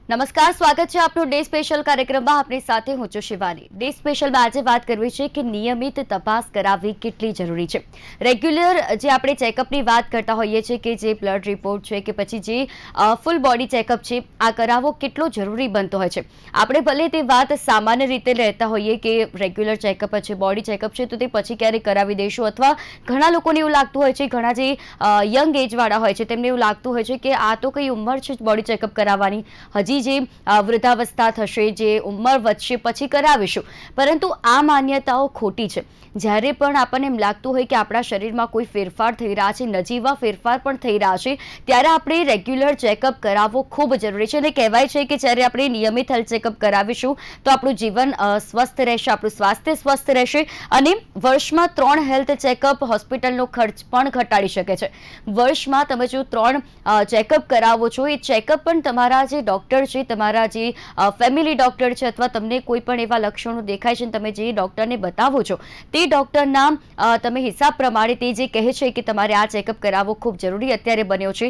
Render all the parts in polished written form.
નમસ્કાર, સ્વાગત છે આપનું ડે સ્પેશિયલ કાર્યક્રમમાં. આપની સાથે હું છું શિવાની. ડે સ્પેશિયલમાં આજે વાત કરવી છે કે નિયમિત તપાસ કરાવવી કેટલી જરૂરી છે. રેગ્યુલર જે આપણે ચેકઅપની વાત કરતા હોઈએ છીએ કે જે બ્લડ રિપોર્ટ છે કે પછી જે ફૂલ બોડી ચેકઅપ છે, આ કરાવવો કેટલો જરૂરી બનતો હોય છે. આપણે ભલે તે વાત સામાન્ય રીતે લેતા હોઈએ કે રેગ્યુલર ચેકઅપ છે, બોડી ચેકઅપ છે, તો તે પછી ક્યારેક કરાવી દઈશું, અથવા ઘણા લોકોને એવું લાગતું હોય છે, ઘણા જે યંગ એજવાળા હોય છે તેમને એવું લાગતું હોય છે કે આ તો કઈ ઉંમર છે બોડી ચેકઅપ કરાવવાની, હજી જે વૃદ્ધાવસ્થા થશે, જે ઉંમર વધશે પછી કરાવીશું. પરંતુ આ માન્યતાઓ ખોટી છે. જ્યારે પણ આપણને એમ લાગતું હોય કે આપણા શરીરમાં કોઈ ફેરફાર થઈ રહ્યા છે, નજીવા ફેરફાર પણ થઈ રહ્યા છે, ત્યારે આપણે રેગ્યુલર ચેકઅપ કરાવવો ખૂબ જરૂરી છે. અને કહેવાય છે કે જ્યારે આપણે નિયમિત હેલ્થ ચેકઅપ કરાવીશું તો આપણું જીવન સ્વસ્થ રહેશે, આપણું સ્વાસ્થ્ય સ્વસ્થ રહેશે. અને વર્ષમાં 3 હેલ્થ ચેકઅપ હોસ્પિટલનો ખર્ચ પણ ઘટાડી શકે છે. વર્ષમાં તમે જો 3 ચેકઅપ કરાવો છો, એ ચેકઅપ પણ તમારા જે ડોક્ટર છે, તમારા જે ફેમિલી ડોક્ટર છે, અથવા તમને કોઈ પણ એવા લક્ષણો દેખાય છે તમે જે ડોક્ટરને બતાવો છો, તે ડોક્ટરના તમે હિસાબ પ્રમાણે તે જે કહે છે કે તમારે આ ચેકઅપ કરાવવો ખૂબ જરૂરી અત્યારે બન્યો છે,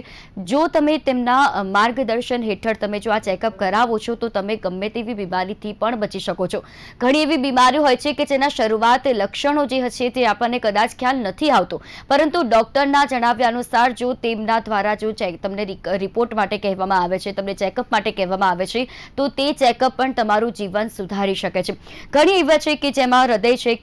જો તમે તેમના માર્ગદર્શન હેઠળ તમે જો આ ચેકઅપ કરાવો છો તો તમે ગમે તેવી બીમારીથી પણ બચી શકો છો. ઘણી એવી બીમારીઓ હોય છે કે જેના શરૂઆત લક્ષણો જે હશે તે આપણને કદાચ ખ્યાલ નથી આવતો, પરંતુ ડોક્ટરના જણાવ્યા અનુસાર જો તેમના દ્વારા જો તમને રિપોર્ટ માટે કહેવામાં આવે છે, તમને ચેકઅપ માટે કહેવામાં આવે છે, તો તે ચેકઅપ પણ તમારું જીવન સુધારી શકે છે. ઘણી એવા છે કે જેમાં હૃદય છે,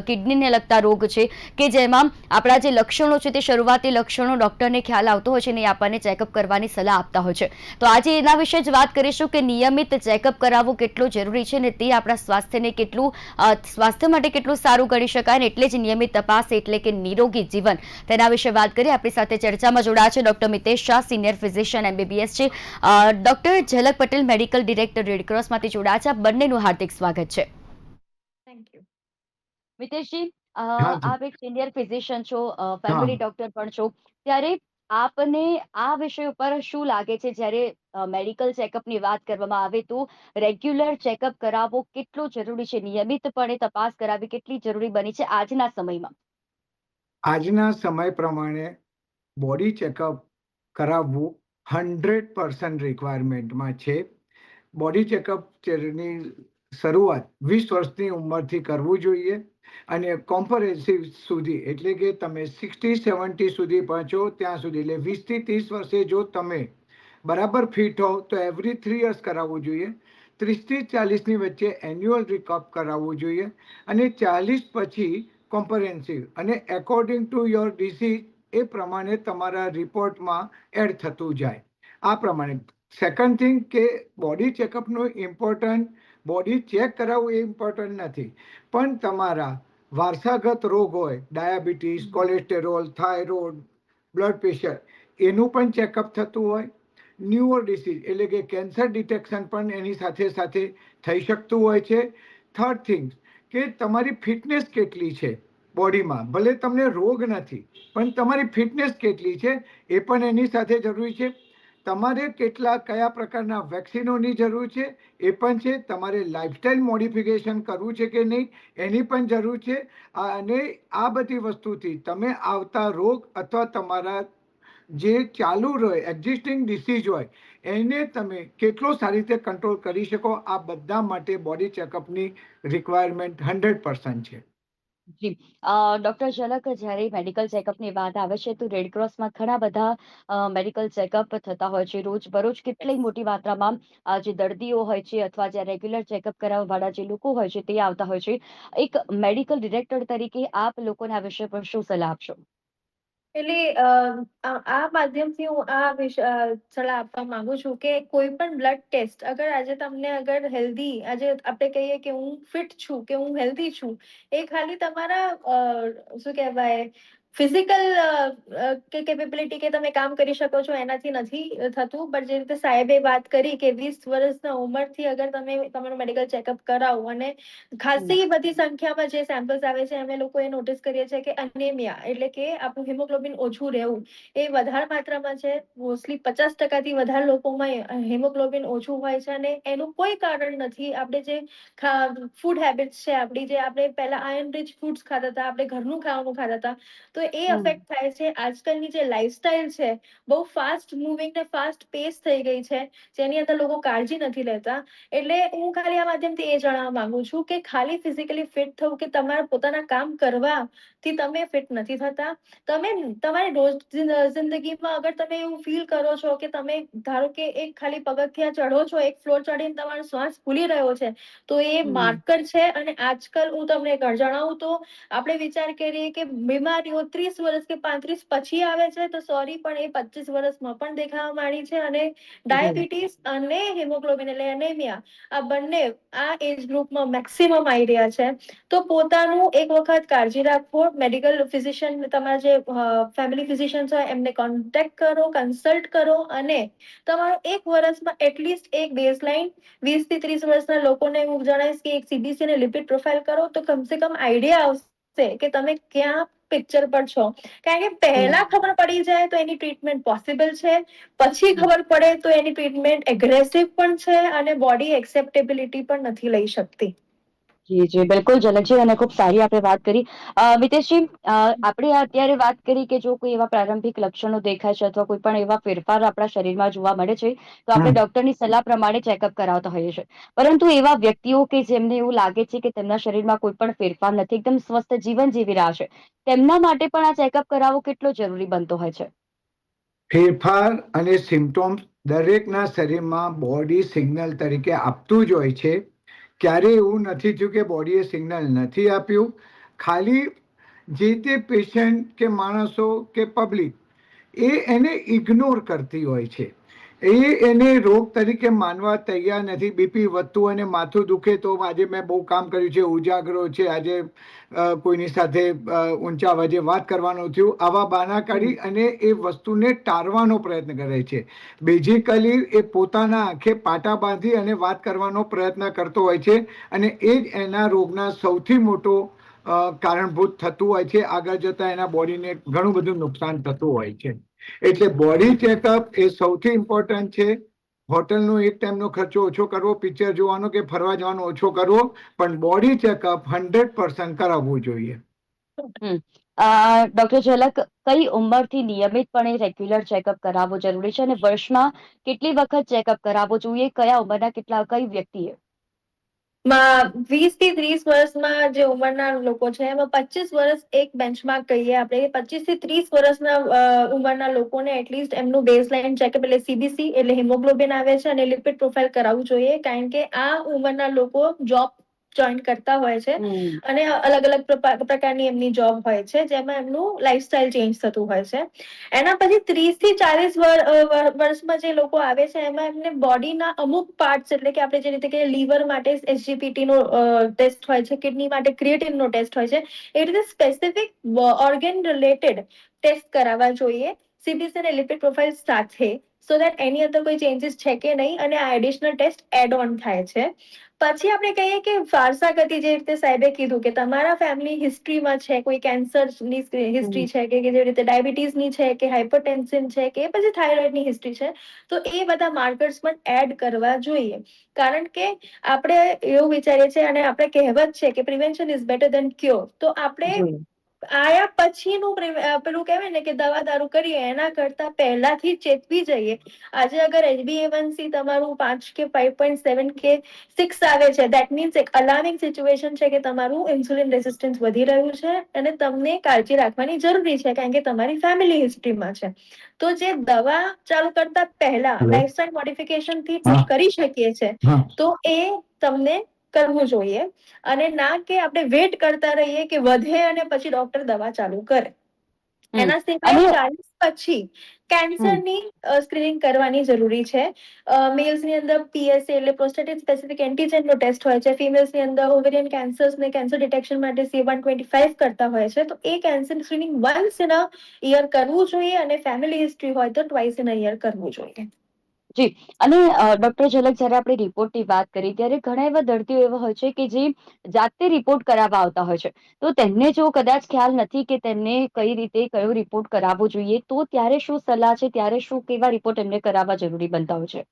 કિડનીને લગતા રોગ છે, કે જેમાં આપણા જે લક્ષણો છે તે શરૂઆતી લક્ષણો ડોક્ટરને ખ્યાલ આવતો હોય છે અને આપણને ચેકઅપ કરવાની સલાહ આપતા હોય છે. તો આજે એના વિશે જ વાત કરીશું કે નિયમિત ચેકઅપ કરાવવું કેટલું જરૂરી છે અને તે આપણા સ્વાસ્થ્ય માટે કેટલું સારું ગણી શકાય. અને એટલે જ નિયમિત તપાસ એટલે કે નિરોગી જીવન, તેના વિશે વાત કરીએ. આપણી સાથે ચર્ચામાં જોડાયા છે doctor Mitesh Shah, senior physician MBBS છે. ડોક્ટર ઝલક પટેલ, મેડિકલ ડિરેક્ટર, રેડક્રોસમાંથી જોડાયા છે. આ બંનેનું હાર્દિક સ્વાગત છે. Thank you. મિતેશજી, हाँ जी। આપ એક સિનિયર ફિઝિશિયન છો, ફેમિલી हाँ। ડોક્ટર પણ છો, ત્યારે આપને આ વિષય ઉપર શું લાગે છે જ્યારે મેડિકલ ચેકઅપની વાત કરવામાં આવે તો રેગ્યુલર ચેકઅપ કરાવવો કેટલો જરૂરી છે, નિયમિતપણે તપાસ કરાવવી કેટલી જરૂરી બની છે આજના સમયમાં? આજના સમય પ્રમાણે બોડી ચેકઅપ કરાવવું 100% રિક્વાયરમેન્ટમાં છે. બોડી ચેકઅપની શરૂઆત 20 વર્ષની ઉંમરથી કરવું જોઈએ અને કોમ્પ્રિહેન્સિવ સુધી, એટલે કે તમે 60-70 સુધી પહોંચો ત્યાં સુધી, એટલે 20 થી 30 વર્ષે જો તમે બરાબર ફિટ હો તો એવરી 3 યર્સ કરાવવું જોઈએ. 30 થી 40ની વચ્ચે એન્યુઅલ રિકઅપ કરાવવું જોઈએ અને 40 પછી કોમ્પ્રિહેન્સિવ, અને એકોર્ડિંગ ટુ યોર ડિસીઝ એ પ્રમાણે તમારા રિપોર્ટમાં એડ થતું જાય. આ પ્રમાણે સેકન્ડ થિંગ કે બોડી ચેકઅપનું ઇમ્પોર્ટન્ટ, બોડી ચેક કરાવવું એ ઇમ્પોર્ટન્ટ નથી, પણ તમારા વારસાગત રોગ હોય, diabetes, cholesterol, thyroid, blood pressure, એનું પણ ચેકઅપ થતું હોય. ન્યુઅર ડિસીઝ એટલે કે કેન્સર ડિટેક્શન પણ એની સાથે સાથે થઈ શકતું હોય છે. થર્ડ થિંગ કે તમારી ફિટનેસ કેટલી છે બોડીમાં, ભલે તમને રોગ નથી પણ તમારી ફિટનેસ કેટલી છે એ પણ એની સાથે જરૂરી છે. તમારે કયા પ્રકારના વેક્સિનોની જરૂર છે એ પણ છે. તમારે લાઇફસ્ટાઇલ મોડિફિકેશન કરવું છે કે નહીં એની પણ જરૂર છે. અને આ બધી વસ્તુથી તમે આવતા રોગ અથવા તમારા જે ચાલુ રહે એક્ઝિસ્ટિંગ ડિસીઝ હોય એને તમે કેટલો સારી રીતે કંટ્રોલ કરી શકો, આ બધા માટે બોડી ચેકઅપની રિક્વાયરમેન્ટ 100% છે. જી, ડોક્ટર ઝલક, જ્યારે મેડિકલ ચેકઅપની વાત આવે છે તો રેડક્રોસમાં ઘણા બધા મેડિકલ ચેકઅપ થતા હોય છે રોજ બરોજ. કેટલી મોટી માત્રામાં જે દર્દીઓ હોય છે અથવા જે રેગ્યુલર ચેકઅપ કરાવવા વાળા જે લોકો હોય છે તે આવતા હોય છે. એક મેડિકલ ડિરેક્ટર તરીકે આપ લોકોને આ વિષય પર શું સલાહ આપશો? એટલે આ માધ્યમથી હું સલાહ આપવા માંગુ છું કે કોઈ પણ બ્લડ ટેસ્ટ આજે તમને હેલ્ધી, આજે આપણે કહીએ કે હું ફિટ છું કે હું હેલ્ધી છું, એ ખાલી તમારા શું કહેવાય ફિઝિકલ કે કેપેબિલિટી કે તમે કામ કરી શકો છો એનાથી નથી થતું. પણ જે રીતે સાહેબે વાત કરી કે 20 વર્ષના ઉંમરથી અગર તમે તમારું મેડિકલ ચેકઅપ કરાવો, અને હમ. ખાસી બધી સંખ્યામાં જે સેમ્પલ્સ આવે છે અમે લોકો એ નોટિસ કરીએ છીએ કે અનેમિયા એટલે કે આપણું હિમોગ્લોબિન ઓછું રહેવું એ વધારે માત્રામાં છે. મોસ્ટલી 50%થી વધારે લોકોમાં હિમોગ્લોબિન ઓછું હોય છે અને એનું કોઈ કારણ નથી. આપણે જે ફૂડ હેબિટ્સ છે આપણી, જે આપણે પહેલા આયર્ન રિચ ફૂડ્સ ખાતા હતા, આપણે ઘરનું ખાવાનું ખાતા હતા, તો તો એ અફેક્ટ થાય છે. આજકાલની જે લાઈફસ્ટાઈલ છે બહુ ફાસ્ટ મૂવિંગ ને ફાસ્ટ પેસ થઈ ગઈ છે, જેની અંદર લોકો કાળજી નથી લેતા. એટલે હું ખાલી આ માધ્યમથી એ જણાવવા માંગુ છું કે ખાલી ફિઝિકલી ફિટ થવું કે તમારા પોતાના કામ કરવાથી તમે ફિટ નથી થતા. તમે તમારી રોજ જિંદગીમાં અગર તમે એવું ફીલ કરો છો કે તમે ધારો કે એક ખાલી પગથિયા ચઢો છો, એક ફ્લોર ચડીને તમારો શ્વાસ ફૂલી રહ્યો છે, તો એ માર્કર છે. અને આજકાલ હું તમને જણાવું તો આપણે વિચાર કરીએ કે બીમારીઓ 30 વર્ષ કે 35 પછી આવે છે, તો સોરી પણ એ 25 વર્ષમાં પણ દેખાવા માંડી છે. અને ડાયાબિટીસ અને હિમોગ્લોબિન એટલે એનેમિયા, આ બંને આ એજ ગ્રુપમાં મેક્સિમમ આવી રહ્યા છે. તો પોતાનું એક વખત કાળજી રાખવો. મેડિકલ ફિઝિશિયન, તમારા જે ફેમિલી ફિઝિશિયન્સ હોય એમને કોન્ટેક્ટ કરો, કન્સલ્ટ કરો. અને તમારો એક વર્ષમાં એટલીસ્ટ એક બેઝલાઇન 20 થી 30 વર્ષના લોકોને હું જણાવીશ કે એક CBC અને લિપિડ પ્રોફાઇલ કરો, તો કમસે કમ આઈડિયા આવશે કે તમે ક્યાં પિક્ચર પર છો. કારણ કે પહેલા ખબર પડી જાય તો એની ટ્રીટમેન્ટ પોસિબલ છે, પછી ખબર પડે તો એની ટ્રીટમેન્ટ એગ્રેસિવ પણ છે અને બોડી એક્સેપ્ટેબિલિટી પણ નથી લઈ શકતી. જી જી, બિલકુલ જનકજી, અને ખૂબ સારી આપણે વાત કરી. મિતેશજી, આપણે અત્યારે વાત કરી કે જો કોઈ એવા પ્રારંભિક લક્ષણો દેખાય છે અથવા કોઈ પણ એવા ફેરફાર આપણા શરીરમાં જોવા મળે છે, તો આપણે ડોક્ટરની સલાહ પ્રમાણે ચેકઅપ કરાવતા હોઈએ છીએ. પરંતુ એવા વ્યક્તિઓ કે જેમને એવું લાગે છે કે તેમના શરીરમાં કોઈ પણ ફેરફાર નથી, એકદમ સ્વસ્થ જીવન જીવી રહ્યા છે, તેમના માટે પણ આ ચેકઅપ કરાવવો કેટલો જરૂરી બનતો હોય છે? ફેરફાર અને સિમ્ટોમ્સ દરેકના શરીરમાં બોડી સિગ્નલ તરીકે આપતું જ હોય છે. ક્યારેય એવું નથી થયું કે બોડીએ સિગ્નલ નથી આપ્યું. ખાલી જે તે પેશન્ટ કે માણસો કે પબ્લિક એને ઇગ્નોર કરતી હોય છે. એને રોગ તરીકે માનવા તૈયાર નથી. બીપી વધતું અને માથું દુખે તો આજે મેં બહુ કામ કર્યું છે, ઉજાગરો છે, આજે કોઈની સાથે ઊંચા અવાજે વાત કરવાનું થયું, આવા બહાના કાઢી અને એ વસ્તુને ટાળવાનો પ્રયત્ન કરે છે. બેઝિકલી એ પોતાના આંખે પાટા બાંધી અને વાત કરવાનો પ્રયત્ન કરતો હોય છે. અને એ જ એના રોગના સૌથી મોટો કારણભૂત થતું હોય છે. આગળ જતા એના બોડીને ઘણું બધું નુકસાન થતું હોય છે. એટલે બોડી ચેકઅપ એ સૌથી ઇમ્પોર્ટન્ટ છે. હોટલનો એક ટાઈમનો ખર્ચો ઓછો કરવો, પિક્ચર જોવાનો કે ફરવા જવાનો ઓછો કરવો, પણ બોડી ચેકઅપ 100% કરાવવું જોઈએ. ડોક્ટર ઝલક, કઈ ઉંમરથી નિયમિતપણે રેગ્યુલર ચેકઅપ કરાવવો જરૂરી છે અને વર્ષમાં કેટલી વખત ચેકઅપ કરાવવો જોઈએ? કયા ઉંમરના કઈ વ્યક્તિએ? 20 થી 30 વર્ષમાં જે ઉંમરના લોકો છે એમાં 25 વર્ષ એક બેન્ચમાર્ક કહીએ આપણે. 25 થી 30 વર્ષના ઉંમરના લોકોને એટલીસ્ટ એમનું બેઝલાઇન ચેકઅપ એટલે CBC એટલે હિમોગ્લોબિન આવે છે અને લિપિડ પ્રોફાઇલ કરાવવું જોઈએ. કારણ કે આ ઉંમરના લોકો જોબ જોઈન કરતા હોય છે અને અલગ અલગ પ્રકારની એમની જોબ હોય છે, જેમાં એમનું લાઈફસ્ટાઈલ ચેન્જ થતું હોય છે. એના પછી 30 થી 40 વર્ષમાં જે લોકો આવે છે એમાં એમને બોડીના અમુક પાર્ટ્સ, એટલે કે આપણે જે રીતે કે લીવર માટે SGPT નો ટેસ્ટ હોય છે, કિડની માટે ક્રિએટિન નો ટેસ્ટ હોય છે, એ રીતે સ્પેસિફિક ઓર્ગન રિલેટેડ ટેસ્ટ કરાવવા જોઈએ CBC અને લિપિડ પ્રોફાઇલ સાથે, સો દેટ એની અંદર કોઈ ચેન્જીસ છે કે નહીં અને આ એડિશનલ ટેસ્ટ એડ ઓન થાય છે. પછી આપણે કહીએ કે વારસાગત, જે રીતે સાહેબે કીધું કે તમારા ફેમિલી હિસ્ટ્રીમાં છે, કોઈ કેન્સરની હિસ્ટ્રી છે કે જે રીતે ડાયાબિટીસની છે કે હાઇપરટેન્શન છે કે પછી થાઇરોઇડની હિસ્ટ્રી છે, તો એ બધા માર્કર્સ પણ એડ કરવા જોઈએ. કારણ કે આપણે એવું વિચારીએ છીએ અને આપણે કહેવત છે કે prevention is better than cure. તો આપણે આયા પછીનું પેલું કહેવાય ને કે દવા દારૂ કરીએ એના કરતા પહેલાથી ચેતવી જઈએ. આજે અગર HbA1c તમારું 5 કે 5.7 કે 6 આવે છે, દેટ મીન્સ એક અલાર્મિંગ સિચ્યુએશન છે કે તમારું ઇન્સ્યુલિન રેઝિસ્ટન્સ વધી રહ્યું છે અને તમને કાળજી રાખવાની જરૂરી છે, કારણ કે તમારી ફેમિલી હિસ્ટ્રીમાં છે. તો જે દવા ચાલુ કરતા પહેલા લાઇફસ્ટાઇલ મોડિફિકેશન થી કરી શકીએ છે, તો એ તમને કરવું જોઈએ. અને ના કે આપણે વેટ કરતા રહીએ કે વધે અને પછી ડોક્ટર દવા ચાલુ કરે. એના સિવાય 40 પછી કેન્સરની સ્ક્રીનિંગ કરવાની જરૂરી છે. મેલ્સની અંદર PSA એટલે પ્રોસ્ટેટિક સ્પેસિફિક એન્ટીજન નો ટેસ્ટ હોય છે. ફિમેલ્સની અંદર ઓવેરિયન કેન્સર્સને કેન્સર ડિટેક્શન માટે CA-125 કરતા હોય છે. તો એ cancer screening once in a year કરવું જોઈએ અને ફેમિલી હિસ્ટ્રી હોય તો ટ્વાઇસ ઇન અ યર કરવું જોઈએ. જી, અને ડોક્ટર ઝલક, જયારે આપણે રિપોર્ટની વાત કરી ત્યારે ઘણા એવા દર્દીઓ એવા હોય છે કે જે જાતે રિપોર્ટ કરાવવા આવતા હોય છે, તો તેમને જો કદાચ ખ્યાલ નથી કે તેમને કઈ રીતે કયો રિપોર્ટ કરાવવો જોઈએ, તો ત્યારે શું સલાહ છે, ત્યારે શું કેવા રિપોર્ટ એમને કરાવવા જરૂરી બનતા હોય છે?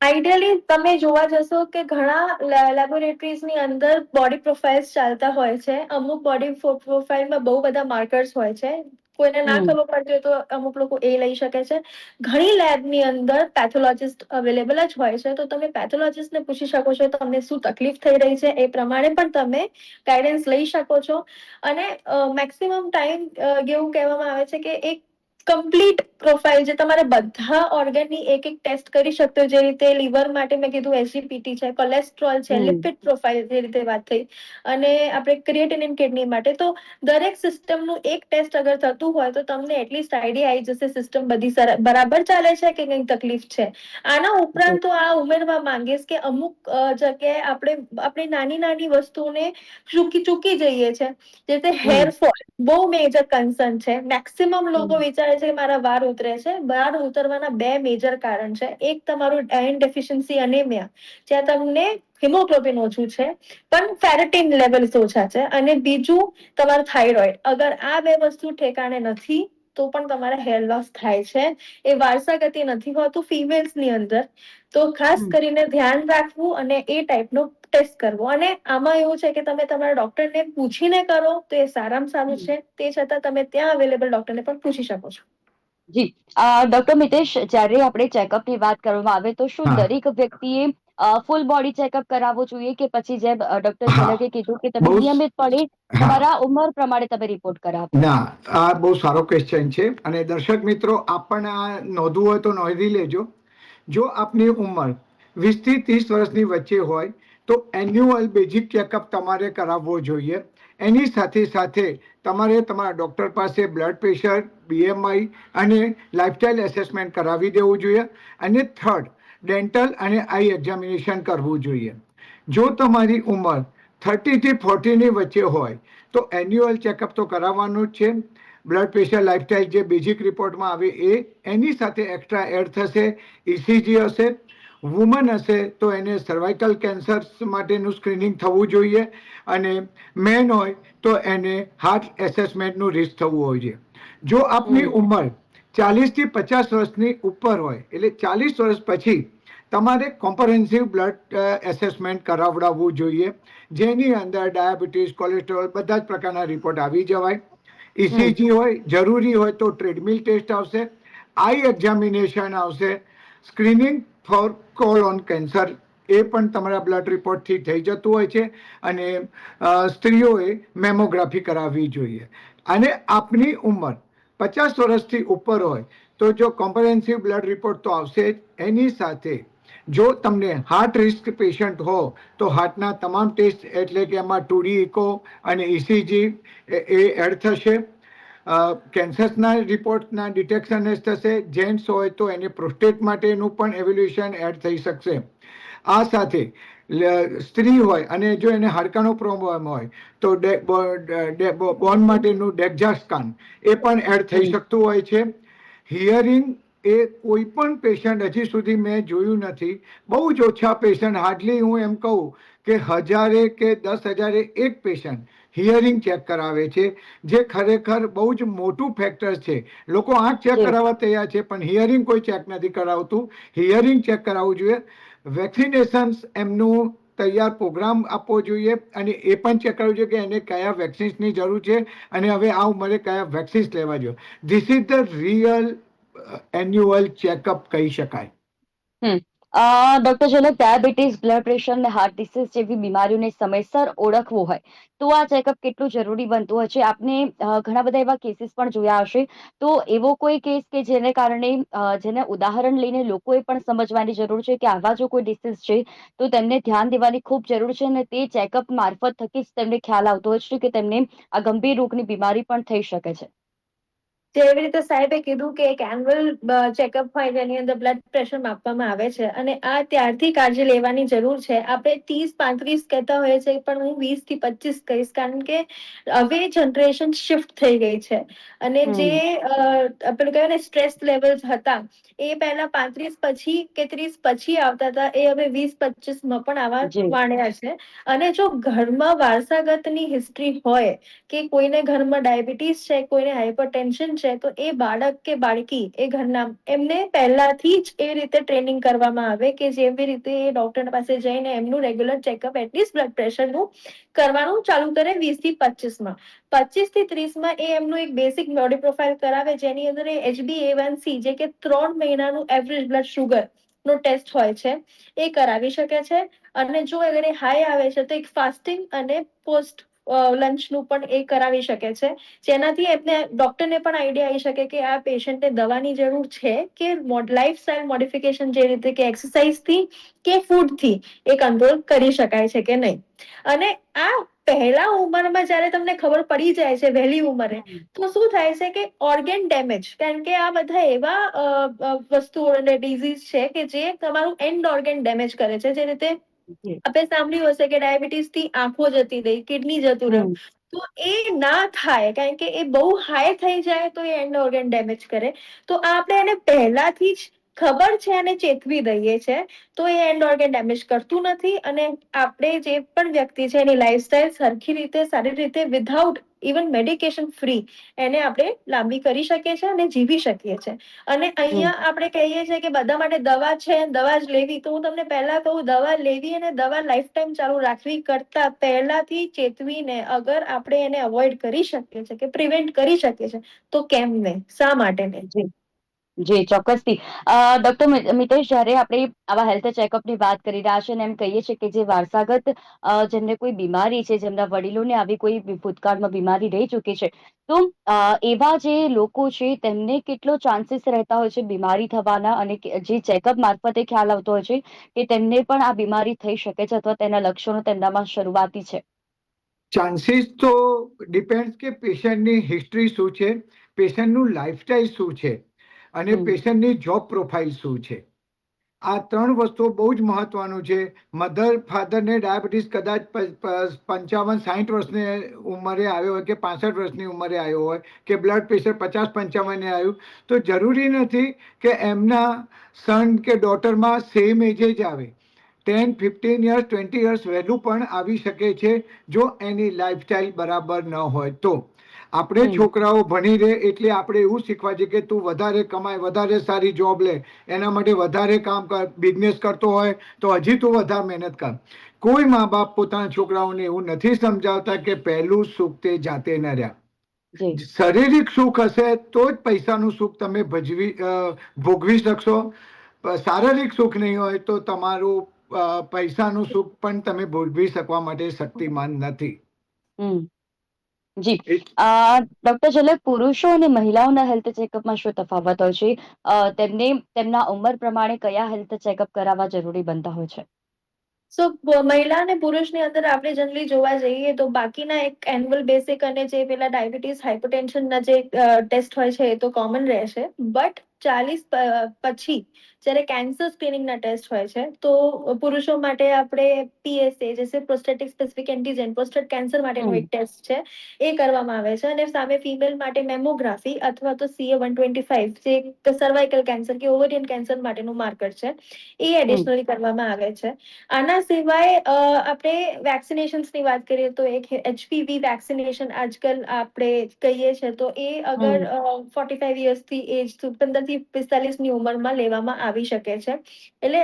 આઈડિયલી તમે જોવા જશો કે ઘણા લેબોરેટરીઝની અંદર બોડી પ્રોફાઇલ્સ ચાલતા હોય છે. અમુક બોડી પ્રોફાઇલમાં બહુ બધા માર્કર્સ હોય છે. કોઈને ના હમ ખબર પડતી હોય તો અમુક લોકો એ લઈ શકે છે. ઘણી લેબની અંદર પેથોલોજીસ્ટ અવેલેબલ જ હોય છે, તો તમે પેથોલોજીસ્ટને પૂછી શકો છો તમને શું તકલીફ થઈ રહી છે, એ પ્રમાણે પણ તમે ગાઈડન્સ લઈ શકો છો. અને મેક્સિમમ ટાઈમ એવું કહેવામાં આવે છે કે એક કમ્પ્લીટ પ્રોફાઇલ જે તમારે બધા ઓર્ગનની એક એક ટેસ્ટ કરી શકતો હોય, જે રીતે લીવર માટે મેં કીધું એસજીપીટી છે, કોલેસ્ટ્રોલ છે, હમ લિપિડ પ્રોફાઇલ જે રીતે વાત થઈ, અને આપણે ક્રિએટિનિન કિડની માટે, તો દરેક સિસ્ટમનું એક ટેસ્ટ અગર થતું હોય તો તમને એટલીસ્ટ આઈડિયા આવી જશે સિસ્ટમ બધી બરાબર ચાલે છે કે કઈ તકલીફ છે. આના ઉપરાંત તો આ ઉમેરવા માંગીશ કે અમુક જગ્યાએ આપણે નાની નાની વસ્તુને ચૂકી જઈએ છે. જે રીતે હમ હેરફોલ બહુ મેજર કન્સર્ન છે. મેક્સિમમ લોકો હમ વિચારે છે કે મારા વાળ ઉતરે છે. વાળ ઉતરવાના બે મેજર કારણ છે. એક તમારું આયર્ન ડેફિશિયન્સી અનેમિયા, જ્યાં તમને હિમોગ્લોબિન ઓછું છે પણ ફેરેટિન લેવલ્સ ઓછા છે, અને બીજું તમારું થાઇરોઇડ. અગર આ બે વસ્તુ ઠેકાણે નથી તો પણ તમારે હેર લોસ થાય છે. એ વારસાગતિ નથી હોતું ફિમેલ્સની અંદર. તો ખાસ હમ કરીને ધ્યાન રાખવું અને એ ટાઈપનો ટેસ્ટ કરવો. અને આમાં એવું છે કે તમે તમારા ડોક્ટરને પૂછીને કરો તો એ સારામાં સારું હમ. છે. તે છતાં તમે ત્યાં અવેલેબલ ડોક્ટરને પણ પૂછી શકો છો. જી, ડોક્ટર મિતેશ, જ્યારે આપણે ચેકઅપની વાત કરવામાં આવે તો શું હા દરેક વ્યક્તિએ ફૂલ બોડી ચેકઅપ કરાવવો જોઈએ, કે પછી જેમ ડોક્ટર હા ઝલકે કીધું કે તમે બહુ નિયમિતપણે હા તમારા ઉંમર પ્રમાણે તમે રિપોર્ટ કરાવો? ના, આ બહુ સારો ક્વેશ્ચન છે અને દર્શક મિત્રો આપ પણ આ નોંધવું હોય તો નોંધી લેજો. જો આપની ઉંમર 20 થી 30 વર્ષની વચ્ચે હોય તો એન્યુઅલ બેઝિક ચેકઅપ તમારે કરાવવો જોઈએ. એની સાથે સાથે તમારે તમારા ડોક્ટર પાસે બ્લડ પ્રેશર, બીએમઆઈ અને લાઇફસ્ટાઇલ એસેસમેન્ટ કરાવી દેવું જોઈએ. અને થર્ડ, ડેન્ટલ અને આઈ એક્ઝામિનેશન કરવું જોઈએ. જો તમારી ઉંમર 30 થી 40 ની વચ્ચે હોય તો એન્યુઅલ ચેકઅપ તો કરાવવાનું જ છે. બ્લડ પ્રેશર, લાઇફસ્ટાઇલ જે બેઝિક રિપોર્ટમાં આવે એ, એની સાથે એક્સ્ટ્રા એડ થશે ઇસીજી હશે. વુમન હશે તો એને સર્વાઇકલ કેન્સર માટેનું સ્ક્રીનિંગ થવું જોઈએ. અને મેન હોય તો એને હાર્ટ એસેસમેન્ટનું રિસ્ક થવું હોય છે. જો આપની હમ ઉંમર 40 થી 50 વર્ષની ઉપર હોય, એટલે 40 વર્ષ પછી તમારે કોમ્પ્રિહેન્સિવ બ્લડ એસેસમેન્ટ કરાવડાવવું જોઈએ, જેની અંદર ડાયાબિટીસ, કોલેસ્ટ્રોલ બધા જ પ્રકારના રિપોર્ટ આવી જવાય. હમ ઇસીજી હોય, જરૂરી હોય તો ટ્રેડમિલ ટેસ્ટ આવશે, આઈ એક્ઝામિનેશન આવશે, સ્ક્રીનિંગ ફોર કોલોન કેન્સર એ પણ તમારા બ્લડ રિપોર્ટથી થઈ જતું હોય છે. અને સ્ત્રીઓએ મેમોગ્રાફી કરાવવી જોઈએ. અને આપની ઉંમર 50 વર્ષથી ઉપર હોય તો જો કોમ્પ્રિહેન્સિવ બ્લડ રિપોર્ટ તો આવશે જ. એની સાથે જો તમને હાર્ટ રિસ્ક પેશન્ટ હો તો હાર્ટના તમામ ટેસ્ટ, એટલે કે એમાં 2D ઇકો અને ઇસીજી એ એડ થશે. કેન્સરના રિપોર્ટના ડિટેક્શન થશે. જેન્ટ્સ હોય તો એને પ્રોસ્ટેટ માટેનું પણ એવેલ્યુએશન એડ થઈ શકશે. આ સાથે સ્ત્રી હોય અને જો એને હાડકાનો પ્રોબ્લેમ હોય તો બોન માટેનું ડેક્ઝાસ્કાન એ પણ એડ થઈ હમ શકતું હોય છે. હિયરિંગ એ કોઈ પણ પેશન્ટ હજી સુધી મેં જોયું નથી. બહુ જ ઓછા પેશન્ટ, હાર્ડલી હું એમ કહું કે 1000 કે 10,000 એક પેશન્ટ હિયરિંગ ચેક કરાવે છે, જે ખરેખર બહુ જ મોટું ફેક્ટર છે. લોકો આંખ ચેક જી કરાવવા તૈયાર છે પણ હિયરિંગ કોઈ ચેક નથી કરાવતું. હિયરિંગ ચેક કરાવવું જોઈએ. વેક્સિનેશન એમનું તૈયાર પ્રોગ્રામ આપવો જોઈએ અને એ પણ ચેક કરવું જોઈએ કે એને કયા વેક્સિન્સની જરૂર છે અને હવે આ ઉંમરે કયા વેક્સિન્સ લેવા જોઈએ. This is the real annual checkup કહી શકાય. હમ ડોક્ટર ઝલક, ડાયાબિટીસ, બ્લડ પ્રેશર અને હાર્ટ ડિસીઝ જેવી બીમારીઓને સમયસર ઓળખવું હોય તો આ ચેકઅપ કેટલું જરૂરી બનતું હોય છે? આપને ઘણા બધા એવા કેસીસ પણ જોયા હશે, તો એવો કોઈ કેસ કે જેને કારણે જેને ઉદાહરણ લઈને લોકોએ પણ સમજવાની જરૂર છે કે આવા જો કોઈ ડિસીઝ છે તો તેમને ધ્યાન દેવાની ખૂબ જરૂર છે, અને તે ચેકઅપ મારફત થકી જ તેમને ખ્યાલ આવતો હોય છે કે તેમને આ ગંભીર રોગની બીમારી પણ થઈ શકે છે? જેવી રીતે સાહેબે કીધું કે એક એન્યુઅલ ચેકઅપ હોય જેની અંદર બ્લડ પ્રેશર માપવામાં આવે છે, અને આ ત્યારથી કાળજી લેવાની જરૂર છે. આપણે 30-35 કહેતા હોઈએ છીએ પણ હું 20 થી 25 કહીશ, કારણ કે હવે જનરેશન શિફ્ટ થઈ ગઈ છે. અને જે હમ પેલું કહેવાય ને સ્ટ્રેસ લેવલ્સ હતા એ પહેલા 35 પછી કે 30 પછી આવતા હતા, એ હવે 20-25 માં પણ આવા જી માંડ્યા છે. અને જો ઘરમાં વારસાગતની હિસ્ટ્રી હોય કે કોઈને ઘરમાં ડાયાબિટીસ છે, કોઈને હાઇપરટેન્શન છે તો એ બાળક કે બાળકી એ ઘરના એમને પહેલાથી જ એ રીતે ટ્રેનિંગ કરવામાં આવે કે જેવી રીતે એ ડોક્ટર પાસે જઈને એમનું રેગ્યુલર ચેકઅપ એટલીસ્ટ બ્લડ પ્રેશરનું કરવાનું ચાલુ કરે 20 થી 25 માં. 25 થી 30 માં એ એમનું એક બેસિક બોડી પ્રોફાઇલ કરાવે જેની અંદર એ HbA1c જે કે 3 મહિનાનું એવરેજ બ્લડ શુગર નો ટેસ્ટ હોય છે એ કરાવી શકે છે. અને જો અગર એ હાઈ આવે છે તો એક ફાસ્ટિંગ અને પોસ્ટ લંચનું પણ એ કરાવી શકે છે. જેનાથી એમને ડોક્ટરને પણ આઈડિયા આવી શકે કે આ પેશન્ટને દવાની જરૂર છે કે લાઈફસ્ટાઇલ મોડિફિકેશન જે રીતે કે એક્સરસાઇઝથી કે ફૂડથી એ કંટ્રોલ કરી શકાય છે કે નહીં. અને આ પહેલા ઉંમરમાં જ્યારે તમને ખબર પડી જાય છે વહેલી ઉંમરે તો શું થાય છે કે ઓર્ગેન ડેમેજ કારણ કે આ બધા એવા વસ્તુઓ અને ડિઝીઝ છે કે જે તમારું એન્ડ ઓર્ગેન ડેમેજ કરે છે જે રીતે જી. આપણે સાંભળ્યું હશે કે ડાયાબિટીસ થી આંખો જતી રહી કિડની જતું રહ્યું. તો એ ના થાય કારણ કે એ બહુ હાઈ થઈ જાય તો એ એન્ડ ઓર્ગન ડેમેજ કરે. તો આપણે એને પહેલાથી જ ખબર છે અને ચેતવી દઈએ છે તો એ એન્ડ ઓર્ગન ડેમેજ કરતું નથી. અને આપણે જે પણ વ્યક્તિ છે એની લાઈફસ્ટાઈલ સરખી રીતે સારી રીતે વિધાઉટ ઇવન મેડિકેશન ફ્રી એને આપણે લાંબી કરી શકીએ છીએ અને જીવી શકીએ છીએ. અને અહીંયા આપણે કહીએ છીએ કે બધા માટે દવા છે દવા જ લેવી તો હું તમને પહેલા કહું દવા લેવી અને દવા લાઈફ ટાઈમ ચાલુ રાખવી કરતા પહેલાથી ચેતવીને અગર આપણે એને અવોઇડ કરી શકીએ છીએ કે પ્રિવેન્ટ કરી શકીએ છીએ તો કેમ નહીં, શા માટે નહીં. જી. જી, ચોક્કસથી. ડોક્ટર મિતેશ, જ્યારે આપણે આવા હેલ્થ ચેકઅપની વાત કરી રહ્યા છીએ અને એમ કહીએ છીએ કે જે વારસાગત જેમને કોઈ બીમારી છે, જેમના વડીલોને આવી કોઈ ભૂતકાળમાં બીમારી રહી ચૂકી છે, તો એવા જે લોકો છે તેમને કેટલો ચાન્સીસ રહેતા હોય છે બીમારી થવાના, અને જે ચેકઅપ મારફતે ખ્યાલ આવતો હોય છે કે તેમને પણ આ બીમારી થઈ શકે છે અથવા તેના લક્ષણો તેમનામાં શરૂઆતી છે? ચાન્સીસ તો ડિપેન્ડ કે પેશન્ટની હિસ્ટ્રી શું છે, પેશન્ટનું લાઈફસ્ટાઈલ શું છે અને પેશન્ટની જોબ પ્રોફાઇલ શું છે. આ 3 વસ્તુઓ બહુ જ મહત્વનું છે. મધર ફાધરને ડાયાબિટીસ કદાચ 55-60 વર્ષની ઉંમરે આવ્યો હોય કે 65 વર્ષની ઉંમરે આવ્યો હોય કે બ્લડ પ્રેશર 50-55 આવ્યું તો જરૂરી નથી કે એમના સન કે ડોટરમાં સેમ એજ જ આવે. 10-15 યર્સ 20 યર્સ વહેલું પણ આવી શકે છે જો એની લાઈફસ્ટાઈલ બરાબર ન હોય તો. આપણે છોકરાઓ ભણી રહે એટલે આપણે એવું શીખવા છે કે તું વધારે કમાય, વધારે સારી જોબ લે, એના માટે વધારે કામ કર, બિઝનેસ કરતો હોય તો હજી તું વધારે મહેનત કર. કોઈ મા બાપ પોતાના છોકરાઓને એવું નથી સમજાવતા કે પહેલું સુખ તે જાતે ન રહ્યા. શારીરિક સુખ હશે તો જ પૈસાનું સુખ તમે ભોગવી શકશો. શારીરિક સુખ નહીં હોય તો તમારું પૈસાનું સુખ પણ તમે ભોગવી શકવા માટે શક્તિમાન નથી. જી. ડોક્ટર ઝલક, પુરુષો અને મહિલાઓના હેલ્થ ચેકઅપમાં શું તફાવત હોય છે? તેમને તેમના ઉંમર પ્રમાણે કયા હેલ્થ ચેકઅપ કરાવવા જરૂરી બનતા હોય છે? સો મહિલા અને પુરુષની અંદર આપણે જનરલી જોવા જઈએ તો બાકીના એક એન્યુઅલ બેસિક અને જે પેલા ડાયાબિટીસ હાઇપરટેન્શનના જે ટેસ્ટ હોય છે એ તો કોમન રહેશે. બટ 40 પછી જ્યારે કેન્સર સ્ક્રીનિંગના ટેસ્ટ હોય છે તો પુરુષો માટે આપણે PSA જે છે prostatic specific antigen prostate cancer માટેનો એક ટેસ્ટ છે એ કરવામાં આવે છે. અને સામે ફિમેલ માટે મેમોગ્રાફી અથવા તો CA-125 જે સર્વાઇકલ કેન્સર કે ઓવેરિયન કેન્સર માટેનું માર્કર છે એ એડિશનલી કરવામાં આવે છે. આના સિવાય આપણે વેક્સિનેશન્સની વાત કરીએ તો એક HPV વેક્સિનેશન આજકાલ આપણે કહીએ છીએ તો એ અગર 45 યર્સથી એજ 15 થી 45ની ઉંમરમાં લેવામાં આવી શકે છે. એટલે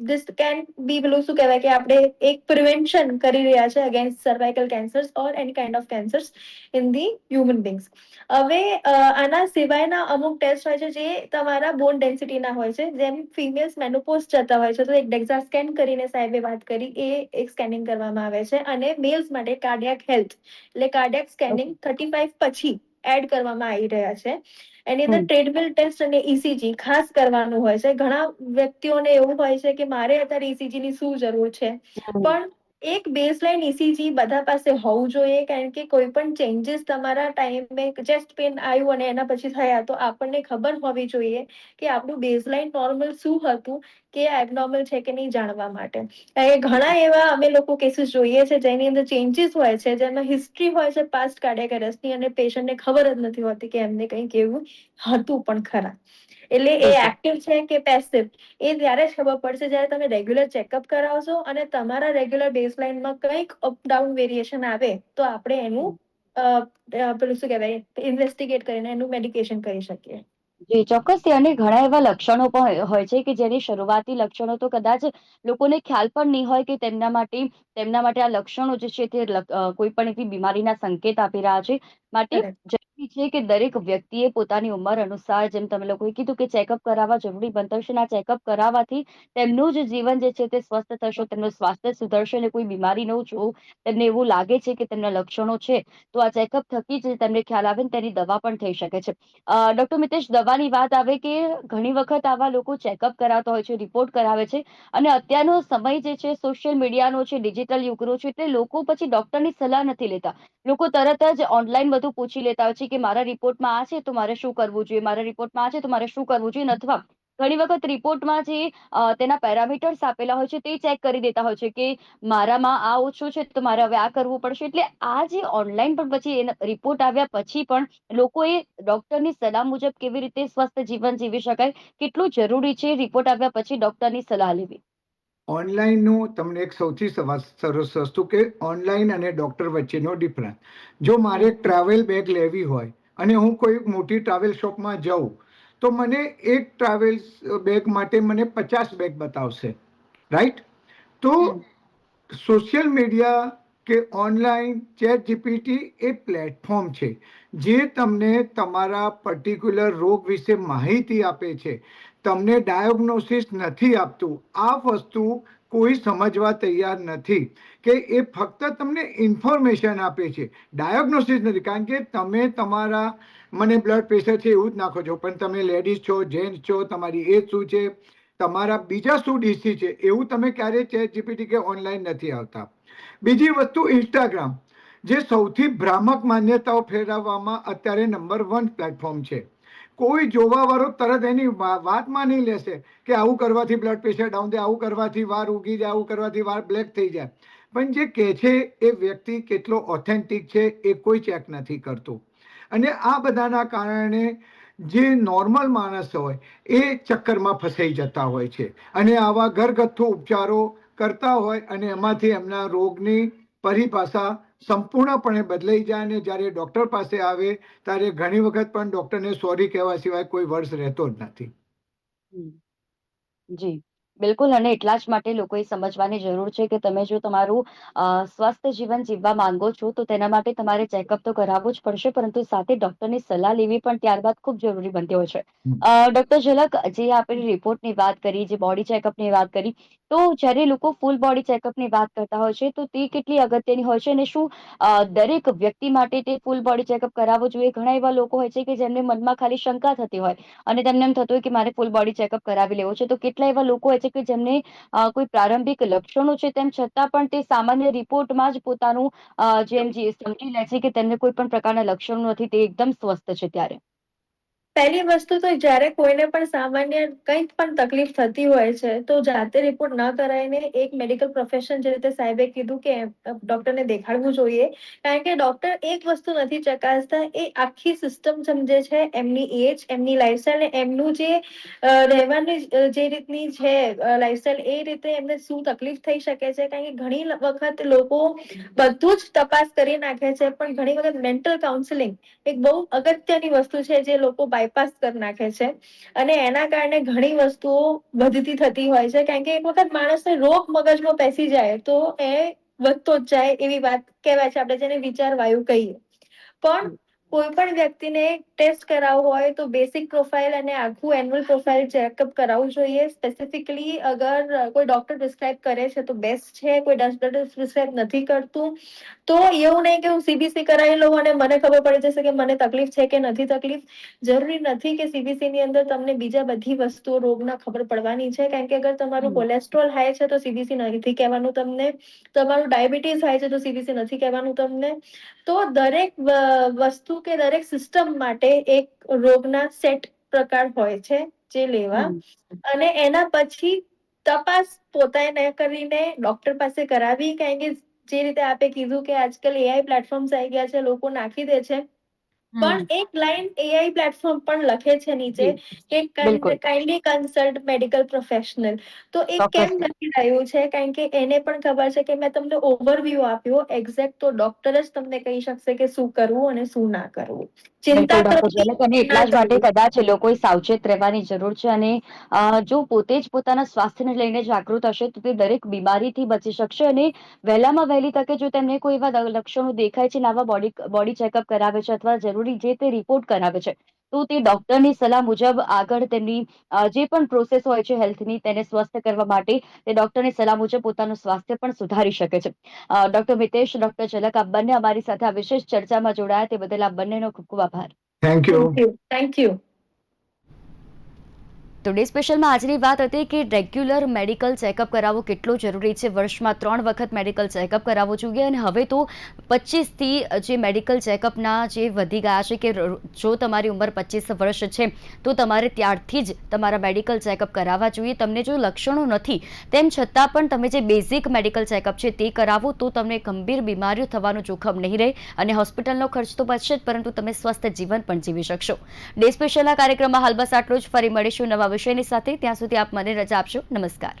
ધીસ કેન બી પેલું શું કહેવાય કે આપણે એક પ્રિવેન્શન કરી રહ્યા છે against cervical cancers or any kind of cancers in the human beings. હવે આના સિવાયના અમુક ટેસ્ટ હોય છે જે તમારા બોન ડેન્સિટીના હોય છે. જેમ ફિમેલ્સ મેનોપોઝ જતા હોય છે તો એક ડેક્ઝા સ્કેન કરીને સાહેબે વાત કરી એ એક સ્કેનિંગ કરવામાં આવે છે. અને મેલ્સ માટે કાર્ડિયાક હેલ્થ એટલે કાર્ડિયાક સ્કેનિંગ 35 પછી એડ કરવામાં આવી રહ્યા છે. એની અંદર ટ્રેડમિલ ટેસ્ટ અને ECG ખાસ કરવાનું હોય છે. ઘણા વ્યક્તિઓને એવું હોય છે કે મારે અત્યારે ECG ની શું જરૂર છે, પણ એક બેઝલાઇન ECG બધા પાસે હોવું જોઈએ કારણ કે કોઈ પણ ચેન્જીસ તમારા ટાઈમે ચેસ્ટ પેન આવ્યું અને એના પછી થયા તો આપણને ખબર હોવી જોઈએ કે આપણું બેઝલાઇન નોર્મલ શું હતું કે એબનોર્મલ છે કે નહીં જાણવા માટે. ઘણા એવા અમે લોકો કેસીસ જોઈએ છે જેની અંદર ચેન્જીસ હોય છે જેમાં હિસ્ટ્રી હોય છે પાસ્ટ કાર્ડિયાક એરેસ્ટની અને પેશન્ટને ખબર જ નથી હોતી કે એમને કંઈક એવું હતું પણ ખરા. એટલે એ એક્ટિવ છે કે પેસિવ એ ત્યારે જ ખબર પડશે જ્યારે તમે રેગ્યુલર ચેકઅપ કરાવશો અને તમારા રેગ્યુલર બેઝલાઇનમાં કંઈક અપ ડાઉન વેરિએશન આવે તો આપણે એનું પેલું શું કહેવાય ઇન્વેસ્ટિગેટ કરીને એનું મેડિકેશન કરી શકીએ. જી ચોક્કસથી અને ઘણા એવા લક્ષણો પણ હોય છે કે જેની શરૂઆતી લક્ષણો તો કદાચ લોકોને ખ્યાલ પણ નહીં હોય કે તેમના માટે આ લક્ષણો જે છે તે કોઈ પણ એવી બીમારીના સંકેત આપી રહ્યા છે. માટે કરેક્ટ. જરૂરી છે કે દરેક વ્યક્તિએ પોતાની ઉંમર અનુસાર જેમ તમે લોકોએ કીધું કે ચેકઅપ કરાવવા જરૂરી બનતા હશે અને આ ચેકઅપ કરાવવાથી તેમનું જ જીવન જે છે તે સ્વસ્થ થશે, તેમનું સ્વાસ્થ્ય સુધરશે અને કોઈ બીમારી ન જો તેમને એવું લાગે છે કે તેમના લક્ષણો છે તો આ ચેકઅપ થકી જ તેમને ખ્યાલ આવે ને તેની દવા પણ થઈ શકે છે. ડોક્ટર મિતેશ, દવાની વાત આવે કે ઘણી વખત આવા લોકો ચેકઅપ કરાવતા હોય છે, રિપોર્ટ કરાવે છે અને અત્યારનો સમય જે છે સોશિયલ મીડિયાનો છે, ડિજિટલ યુગનો છે, એટલે લોકો પછી ડોક્ટરની સલાહ નથી લેતા. લોકો તરત જ ઓનલાઈન બધું પૂછી લેતા હોય છે કે મારા રિપોર્ટમાં આ છે તો મારે શું કરવું જોઈએ, મારા રિપોર્ટમાં આ છે તો મારે શું કરવું જોઈએ, અથવા ઘણી વખત રિપોર્ટમાં જે તેના પેરામીટર્સ આપેલા હોય છે તે ચેક કરી દેતા હોય છે કે મારામાં આ ઓછું છે તો મારે હવે આ કરવું પડશે. એટલે આ જે ઓનલાઈન પણ પછી રિપોર્ટ આવ્યા પછી પણ લોકોએ ડોક્ટરની સલાહ મુજબ કેવી રીતે સ્વસ્થ જીવન જીવી શકાય, કેટલું જરૂરી છે રિપોર્ટ આવ્યા પછી ડોક્ટરની સલાહ લેવી? ઓનલાઈનનું તમને એક સૌથી સરસ વસ્તુ કે ઓનલાઈન અને ડૉક્ટર વચ્ચેનો ડિફરન્સ. જો મારે એક ટ્રાવેલ બેગ લેવી હોય અને હું કોઈ મોટી ટ્રાવેલ શોપમાં જાઉં તો મને એક ટ્રાવેલ બેગ માટે મને 50 બેગ બતાવશે, રાઈટ? તો સોશિયલ મીડિયા કે ઓનલાઈન ચેટ જીપીટી એ પ્લેટફોર્મ છે જે તમને તમારા પર્ટિક્યુલર રોગ વિશે માહિતી આપે છે, તમને ડાયગ્નોસિસ નથી આપતું. આ વસ્તુ કોઈ સમજવા તૈયાર નથી કે એ ફક્ત તમને ઇન્ફોર્મેશન આપે છે, ડાયગ્નોસિસ નથી. કારણ કે તમે તમારા મને બ્લડ પ્રેશર છે એવું જ નાખો છો, પણ તમે લેડીઝ છો, જેન્ટ્સ છો, તમારી એજ શું છે, તમારા બીજા શું ડિસીઝ છે એવું તમે ક્યારેય ચેટ જીપીટી કે ઓનલાઈન નથી આવતા. બીજી વસ્તુ ઇન્સ્ટાગ્રામ, જે સૌથી ભ્રામક માન્યતાઓ ફેરવવામાં અત્યારે નંબર 1 પ્લેટફોર્મ છે. કોઈ જોવા વાળો તરત એની વાત માની લેશે કે આવું કરવાથી બ્લડ પ્રેશર ડાઉન થાય, આવું કરવાથી વાર ઉગી જાય, આવું કરવાથી વાર બ્લેક થઈ જાય. પણ જે કહે છે એ વ્યક્તિ કેટલો ઓથેન્ટિક છે એ કોઈ ચેક નથી કરતું. અને આ બધાના કારણે જે નોર્મલ માણસ હોય એ ચક્કરમાં ફસાઈ જતા હોય છે અને આવા ઘરગથ્થુ ઉપચારો કરતા હોય અને એમાંથી એમના રોગની પરિભાષા સંપૂર્ણપણે બદલાઈ જાય અને જ્યારે ડૉક્ટર પાસે આવે ત્યારે ઘણી વખત પણ ડૉક્ટરને સોરી કહેવા સિવાય કોઈ વર્ષ રહેતો જ નથી. જી, બિલકુલ. અને એટલા જ માટે લોકોએ સમજવાની જરૂર છે કે તમે જો તમારું સ્વસ્થ જીવન જીવવા માંગો છો તો તેના માટે તમારે ચેકઅપ તો કરાવવું જ પડશે, પરંતુ સાથે ડોક્ટરની સલાહ લેવી પણ ત્યારબાદ ખૂબ જરૂરી બનતી હોય છે. ડોક્ટર ઝલક, જે આપણે રિપોર્ટની વાત કરી, જે બોડી ચેકઅપની વાત કરી, તો જ્યારે લોકો ફૂલ બોડી ચેકઅપની વાત કરતા હોય છે તો તે કેટલી અગત્યની હોય છે અને શું દરેક વ્યક્તિ માટે તે ફૂલ બોડી ચેકઅપ કરાવવું જોઈએ? ઘણા એવા લોકો હોય છે કે જેમને મનમાં ખાલી શંકા થતી હોય અને તેમને એમ થતું હોય કે મારે ફૂલ બોડી ચેકઅપ કરાવી લેવો છે, તો કેટલા એવા લોકો હોય છે કે જેમને કોઈ પ્રારંભિક લક્ષણો છે તેમ છતાં પણ તે સામાન્ય રિપોર્ટમાં જ પોતાનું જેમ જે સમજી લે છે કે તેમને કોઈ પણ પ્રકારના લક્ષણો નથી, તે એકદમ સ્વસ્થ છે. ત્યારે પહેલી વસ્તુ તો જ્યારે કોઈને પણ સામાન્ય કંઈક પણ તકલીફ થતી હોય છે તો જાતે રિપોર્ટ ન કરાઈને એક મેડિકલ પ્રોફેશન જે રીતે સાહેબે કીધું કે ડોક્ટરને દેખાડવું જોઈએ. કારણ કે ડોક્ટર એક વસ્તુ નથી ચકાસતા, એ આખી સિસ્ટમ સમજે છે, એમની એજ, એમની લાઈફસ્ટાઈલ અને એમનું જે રહેવાની જે રીતની છે લાઈફસ્ટાઈલ, એ રીતે એમને શું તકલીફ થઈ શકે છે. કારણ કે ઘણી વખત લોકો બધું જ તપાસ કરી નાખે છે પણ ઘણી વખત મેન્ટલ કાઉન્સેલિંગ એક બહુ અગત્યની વસ્તુ છે જે લોકો બાયપાસ કરી નાખે છે અને એના કારણે ઘણી વસ્તુઓ વધતી થતી હોય છે. કારણ કે એક વખત માણસને રોગ મગજમાં બેસી જાય તો એ વધતો જ જાય, એવી વાત કહેવાય છે, આપણે જેને વિચાર વાયુ કહીએ. પણ કોઈ પણ વ્યક્તિને ટેસ્ટ કરાવવું હોય તો બેસિક પ્રોફાઇલ અને આખું એન્યુઅલ પ્રોફાઇલ ચેકઅપ કરાવવું જોઈએ. સ્પેસિફિકલી અગર કોઈ ડોક્ટર પ્રિસ્ક્રાઇબ કરે છે તો બેસ્ટ છે, કોઈ ડોક્ટર પ્રિસ્ક્રાઇબ નથી કરતું તો એવું નહીં કે હું સીબીસી કરાવી લઉં અને મને ખબર પડી જશે કે મને તકલીફ છે કે નથી તકલીફ. જરૂરી નથી કે સીબીસી ની અંદર તમને બીજા બધી વસ્તુઓ રોગના ખબર પડવાની છે. કારણ કે અગર તમારું કોલેસ્ટ્રોલ હાઈ છે તો સીબીસી નથી કહેવાનું તમને, તમારું ડાયાબિટીસ હાઈ છે તો સીબીસી નથી કહેવાનું તમને. તો દરેક વસ્તુ કે દરેક સિસ્ટમ માટે એક રોગના સેટ પ્રકાર હોય છે જે લેવા અને એના પછી તપાસ પોતાને કરીને ડોક્ટર પાસે કરાવી. કારણ કે જે રીતે આપે કીધું કે આજકાલ એઆઈ પ્લેટફોર્મ્સ આવી ગયા છે, લોકો નાખી દે છે પણ એક લાઈન એઆઈ પ્લેટફોર્મ પણ લખે છે નીચે કે બિલકુલ. Kindly consult medical professional. તો એ કેમ ચોક્કસથી. લખી રહ્યું છે? કારણ કે એને પણ ખબર છે કે મેં તમને ઓવરવ્યુ આપ્યો, એક્ઝેક્ટ તો ડોક્ટર જ તમને કહી શકશે કે શું કરવું અને શું ના કરવું. ચિંતા બિલકુલ ડોક્ટર કરવી ઝલક, અને એટલા ના જ માટે કરવું. કદાચ લોકોએ સાવચેત રહેવાની જરૂર છે. અને જો પોતે જ પોતાના સ્વાસ્થ્યને લઈને જાગૃત હશે તો તે દરેક બીમારીથી બચી શકશે. અને વહેલામાં વહેલી તકે જો તેમને કોઈ એવા લક્ષણો દેખાય છે ને આવા બોડી ચેકઅપ કરાવે છે અથવા જરૂરી જે તે રિપોર્ટ કરાવે છે, તો તે ડોક્ટરની સલાહ મુજબ આગળ તેમની જે પણ પ્રોસેસ હોય છે હેલ્થની તેને સ્વસ્થ કરવા માટે, તે ડોક્ટરની સલાહ મુજબ પોતાનું સ્વાસ્થ્ય પણ સુધારી શકે છે. ડોક્ટર મિતેશ, ડોક્ટર ઝલક, આપ બંને અમારી સાથે આ વિશેષ ચર્ચામાં જોડાયા તે બદલ આપ બંનેનો ખૂબ ખૂબ આભાર. Thank you. Thank you. તો ડે સ્પેશિયલમાં આજની વાત હતી કે રેગ્યુલર મેડિકલ ચેકઅપ કરાવવો કેટલો જરૂરી છે. વર્ષમાં 3 વખત મેડિકલ ચેકઅપ કરાવવો જોઈએ. અને હવે તો 25થી જે મેડિકલ ચેકઅપના જે વધી ગયા છે કે જો તમારી ઉંમર 25 વર્ષ છે તો તમારે ત્યારથી જ તમારા મેડિકલ ચેકઅપ કરાવવા જોઈએ. તમને જો લક્ષણો નથી તેમ છતાં પણ તમે જે બેઝિક મેડિકલ ચેકઅપ છે તે કરાવો તો તમને ગંભીર બીમારીઓ થવાનું જોખમ નહીં રહે. અને હોસ્પિટલનો ખર્ચ તો બચશે જ, પરંતુ તમે સ્વસ્થ જીવન પણ જીવી શકશો. ડે સ્પેશિયલના કાર્યક્રમમાં હાલ બસ આટલું જ. ફરી મળીશું નવા વિષયની સાથે. ત્યાં સુધી આપ મને રજા આપશો. નમસ્કાર.